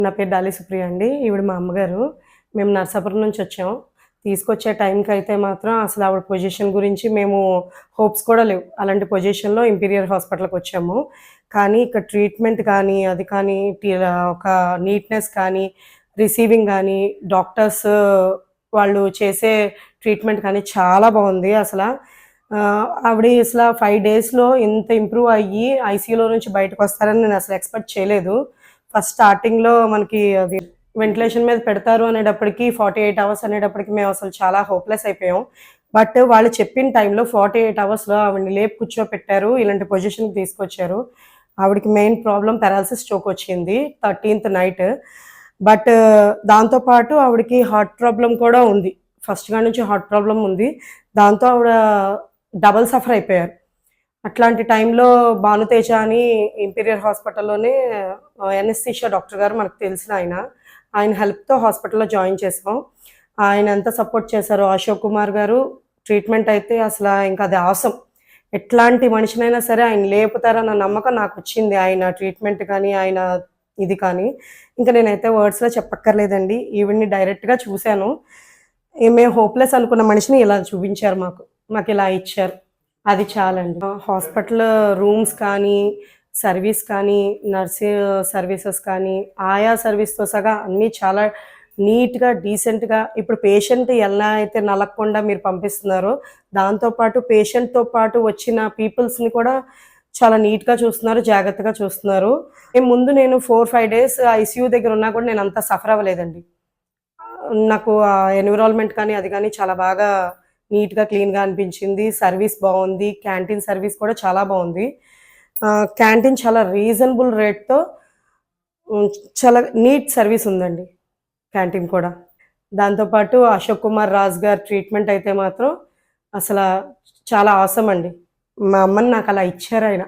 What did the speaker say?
నా పేరు డాలి సుప్రియ అండి. ఈవిడ మా అమ్మగారు. మేము నరసాపురం నుంచి వచ్చాం. తీసుకొచ్చే టైంకైతే మాత్రం అసలు ఆవిడ పొజిషన్ గురించి మేము హోప్స్ కూడా లేవు. అలాంటి పొజిషన్‌లో ఇంపీరియర్ హాస్పిటల్‌కొచ్చాము. కానీ ఇక్కడ ట్రీట్మెంట్ కానీ, అది కానీ ఒక నీట్‌నెస్ కానీ, రిసీవింగ్ గానీ, డాక్టర్స్ వాళ్ళు చేసే ట్రీట్మెంట్ కానీ చాలా బావుంది అసల. ఆవిడ అసల 5 డేస్‌లో ఇంత ఇంప్రూవ్ అయ్యి ఐసీయూలో నుంచి బయటకొస్తారని నేను అసలు ఎక్స్‌పెక్ట్ చేయలేదు. ఫస్ట్ స్టార్టింగ్‌లో మనకి అది వెంటిలేషన్ మీద పెడతారు అనేటప్పటికి 48 అవర్స్ అనేటప్పటికి మేము అసలు చాలా హోప్‌లెస్ అయిపోయాం. బట్ వాళ్ళు చెప్పిన టైంలో 48 అవర్స్‌లో ఆవిడని లేపి కూర్చోపెట్టారు. ఇలాంటి పొజిషన్‌కి తీసుకొచ్చారు. ఆవిడకి మెయిన్ ప్రాబ్లమ్ పారాలిసిస్ స్ట్రోక్ వచ్చింది 13థ్ నైట్. బట్ దాంతో పాటు ఆవిడకి హార్ట్ ప్రాబ్లమ్ కూడా ఉంది. ఫస్ట్ కాడ నుంచి హార్ట్ ప్రాబ్లమ్ ఉంది. దాంతో ఆవిడ డబుల్ సఫర్ అయిపోయారు. అట్లాంటి టైంలో భానుతేజ అని ఇంపీరియర్ హాస్పిటల్‌లోనే ఎనస్థీషియా డాక్టర్ గారు మనకు తెలిసిన ఆయన. ఆయన హెల్ప్‌తో హాస్పిటల్‌లో జాయిన్ చేసాం. ఆయన ఎంత సపోర్ట్ చేశారో అశోక్ కుమార్ గారు ట్రీట్మెంట్ అయితే అసల ఇంకా అది ఆసమ్. ఎట్లాంటి మనిషినైనా సరే ఆయన లేపుతారన్న నమ్మకం నాకొచ్చింది. ఆయన ట్రీట్మెంట్ కానీ, ఆయన ఇది కానీ. ఇంక నేనైతే వర్డ్స్‌లో చెప్పక్కర్లేదండి. ఈవిడ్ని డైరెక్ట్‌గా చూసాను. మేము హోప్‌లెస్ అనుకున్న మనిషిని ఇలా చూపించారు మాకు. మాకిలా ఇచ్చారు. అది చాలండి. హాస్పిటల్ రూమ్స్ కానీ, సర్వీస్ కానీ, సర్వీసెస్ కానీ, ఆయా సర్వీస్‌తో సహా అన్నీ చాలా నీట్‌గా, డీసెంట్‌గా ఇప్పుడు పేషెంట్ ఎలా అయితే నలగకుండా మీరు పంపిస్తున్నారో, దాంతో పాటు పేషెంట్‌తో పాటు వచ్చిన పీపుల్స్‌ని కూడా చాలా నీట్‌గా చూస్తున్నారు, జాగ్రత్తగా చూస్తున్నారు. నేను 4, 5 డేస్ ఐసీయూ దగ్గర ఉన్నా కూడా నేనంత సఫర్ అవ్వలేదండి. నాకు ఆ ఎన్విరాన్మెంట్ కానీ, అది కానీ చాలా బాగా నీట్‌గా, క్లీన్‌గా అనిపించింది. సర్వీస్ బావుంది. క్యాంటీన్ సర్వీస్ కూడా చాలా బావుంది. క్యాంటీన్ చాలా రీజనబుల్ రేట్‌తో హ్మ్. చాలా నీట్ సర్వీస్ ఉందండి క్యాంటీన్ కూడా. దాంతో పాటు అశోక్ కుమార్ రాజ్ గారి ట్రీట్మెంట్ అయితే మాత్రం అసల చాలా ఆసమ్ అండి. మా అమ్మని నాకలా ఇచ్చారాయన.